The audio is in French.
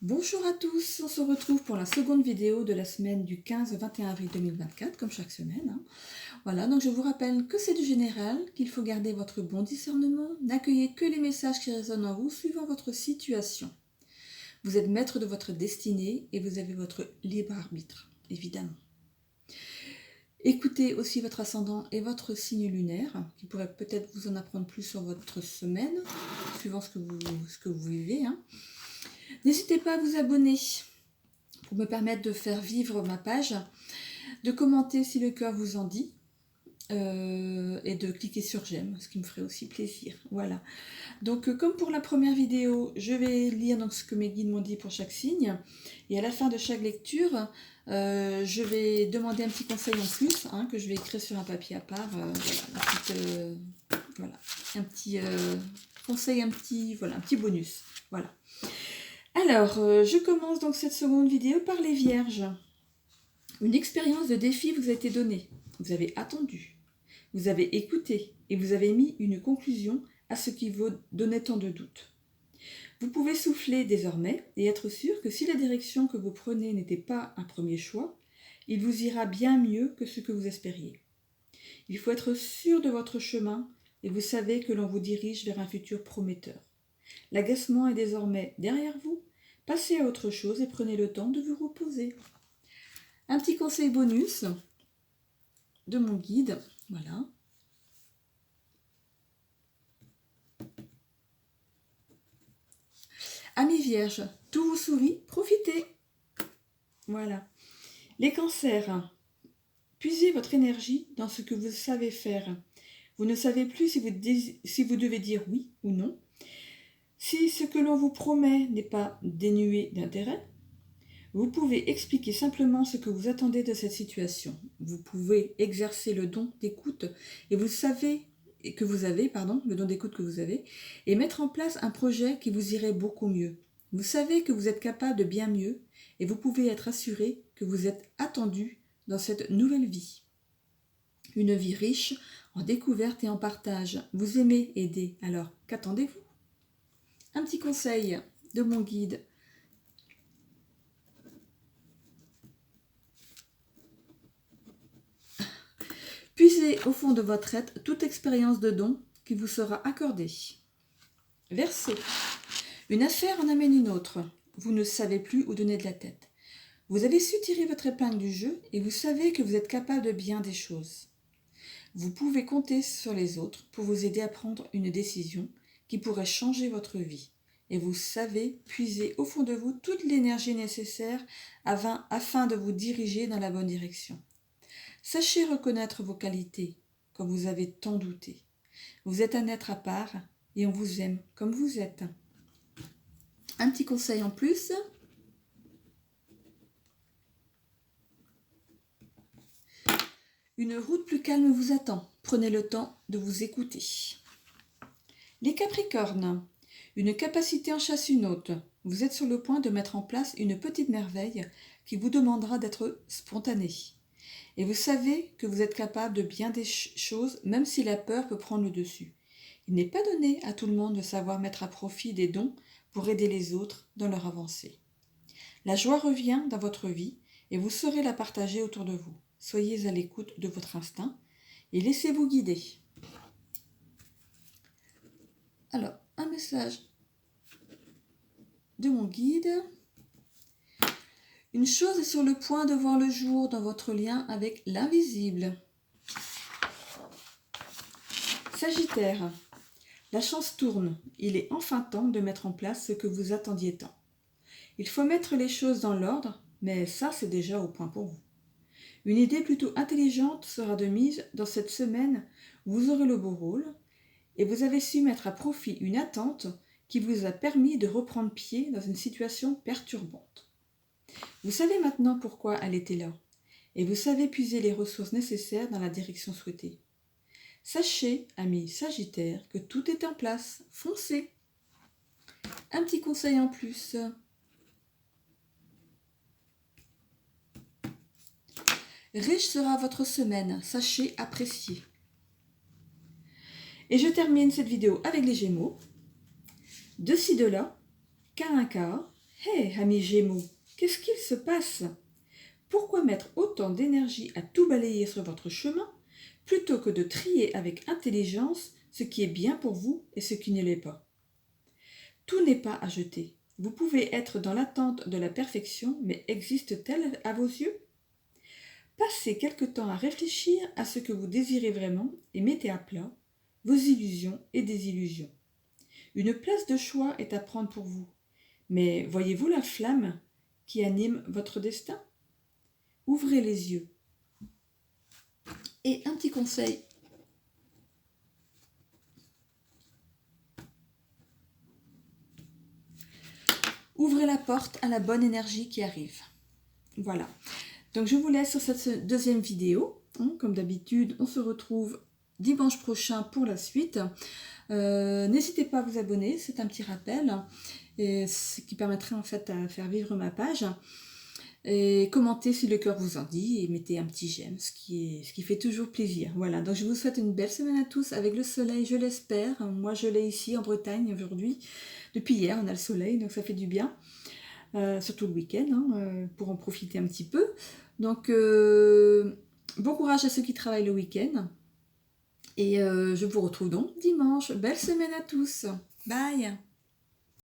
Bonjour à tous, on se retrouve pour la seconde vidéo de la semaine du 15 au 21 avril 2024, comme chaque semaine. Voilà, donc je vous rappelle que c'est du général, qu'il faut garder votre bon discernement, n'accueillez que les messages qui résonnent en vous suivant votre situation. Vous êtes maître de votre destinée et vous avez votre libre arbitre, évidemment. Écoutez aussi votre ascendant et votre signe lunaire, qui pourrait peut-être vous en apprendre plus sur votre semaine, suivant ce que vous vivez. N'hésitez pas à vous abonner pour me permettre de faire vivre ma page, de commenter si le cœur vous en dit, et de cliquer sur j'aime, ce qui me ferait aussi plaisir. Voilà. Donc comme pour la première vidéo, je vais lire donc ce que mes guides m'ont dit pour chaque signe, et à la fin de chaque lecture, je vais demander un petit conseil en plus, que je vais écrire sur un papier à part. Voilà, un petit conseil, un petit bonus. Voilà. Alors, je commence donc cette seconde vidéo par les vierges. Une expérience de défi vous a été donnée. Vous avez attendu, vous avez écouté et vous avez mis une conclusion à ce qui vous donnait tant de doutes. Vous pouvez souffler désormais et être sûr que si la direction que vous prenez n'était pas un premier choix, il vous ira bien mieux que ce que vous espériez. Il faut être sûr de votre chemin et vous savez que l'on vous dirige vers un futur prometteur. L'agacement est désormais derrière vous. Passez à autre chose et prenez le temps de vous reposer. Un petit conseil bonus de mon guide. Voilà. Amis vierges, tout vous sourit, profitez. Voilà. Les cancers, puisez votre énergie dans ce que vous savez faire. Vous ne savez plus si vous devez dire oui ou non. Si ce que l'on vous promet n'est pas dénué d'intérêt, vous pouvez expliquer simplement ce que vous attendez de cette situation. Vous pouvez exercer le don d'écoute et le don d'écoute que vous avez, et mettre en place un projet qui vous irait beaucoup mieux. Vous savez que vous êtes capable de bien mieux et vous pouvez être assuré que vous êtes attendu dans cette nouvelle vie. Une vie riche en découvertes et en partage. Vous aimez aider, alors qu'attendez-vous ? Un petit conseil de mon guide. Puisez au fond de votre être toute expérience de don qui vous sera accordée. Verseau. Une affaire en amène une autre. Vous ne savez plus où donner de la tête. Vous avez su tirer votre épingle du jeu et vous savez que vous êtes capable de bien des choses. Vous pouvez compter sur les autres pour vous aider à prendre une décision qui pourrait changer votre vie. Et vous savez puiser au fond de vous toute l'énergie nécessaire afin de vous diriger dans la bonne direction. Sachez reconnaître vos qualités quand vous avez tant douté. Vous êtes un être à part et on vous aime comme vous êtes. Un petit conseil en plus. Une route plus calme vous attend. Prenez le temps de vous écouter. Les Capricornes. Une capacité en chasse une autre. Vous êtes sur le point de mettre en place une petite merveille qui vous demandera d'être spontané. Et vous savez que vous êtes capable de bien des choses, même si la peur peut prendre le dessus. Il n'est pas donné à tout le monde de savoir mettre à profit des dons pour aider les autres dans leur avancée. La joie revient dans votre vie et vous saurez la partager autour de vous. Soyez à l'écoute de votre instinct et laissez-vous guider. Alors, un message de mon guide. Une chose est sur le point de voir le jour dans votre lien avec l'invisible. Sagittaire, la chance tourne. Il est enfin temps de mettre en place ce que vous attendiez tant. Il faut mettre les choses dans l'ordre, mais ça c'est déjà au point pour vous. Une idée plutôt intelligente sera de mise dans cette semaine. Vous aurez le beau rôle et vous avez su mettre à profit une attente qui vous a permis de reprendre pied dans une situation perturbante. Vous savez maintenant pourquoi elle était là et vous savez puiser les ressources nécessaires dans la direction souhaitée. Sachez, amis Sagittaires, que tout est en place. Foncez. Un petit conseil en plus. Riche sera votre semaine. Sachez apprécier. Et je termine cette vidéo avec les Gémeaux. De ci, de là, cas un cas. Hé, amis Gémeaux, qu'est-ce qu'il se passe? Pourquoi mettre autant d'énergie à tout balayer sur votre chemin plutôt que de trier avec intelligence ce qui est bien pour vous et ce qui ne l'est pas? Tout n'est pas à jeter. Vous pouvez être dans l'attente de la perfection, mais existe-t-elle à vos yeux? Passez quelque temps à réfléchir à ce que vous désirez vraiment et mettez à plat vos illusions et désillusions. Une place de choix est à prendre pour vous. Mais voyez-vous la flamme qui anime votre destin? Ouvrez les yeux. Et un petit conseil. Ouvrez la porte à la bonne énergie qui arrive. Voilà. Donc je vous laisse sur cette deuxième vidéo. Comme d'habitude, on se retrouve dimanche prochain pour la suite. N'hésitez pas à vous abonner, c'est un petit rappel. Et ce qui permettrait en fait à faire vivre ma page. Et commentez si le cœur vous en dit et mettez un petit j'aime, ce qui fait toujours plaisir. Voilà, donc je vous souhaite une belle semaine à tous avec le soleil, je l'espère. Moi je l'ai ici en Bretagne aujourd'hui. Depuis hier on a le soleil, donc ça fait du bien. Surtout le week-end, pour en profiter un petit peu. Donc bon courage à ceux qui travaillent le week-end. Et je vous retrouve donc dimanche. Belle semaine à tous. Bye.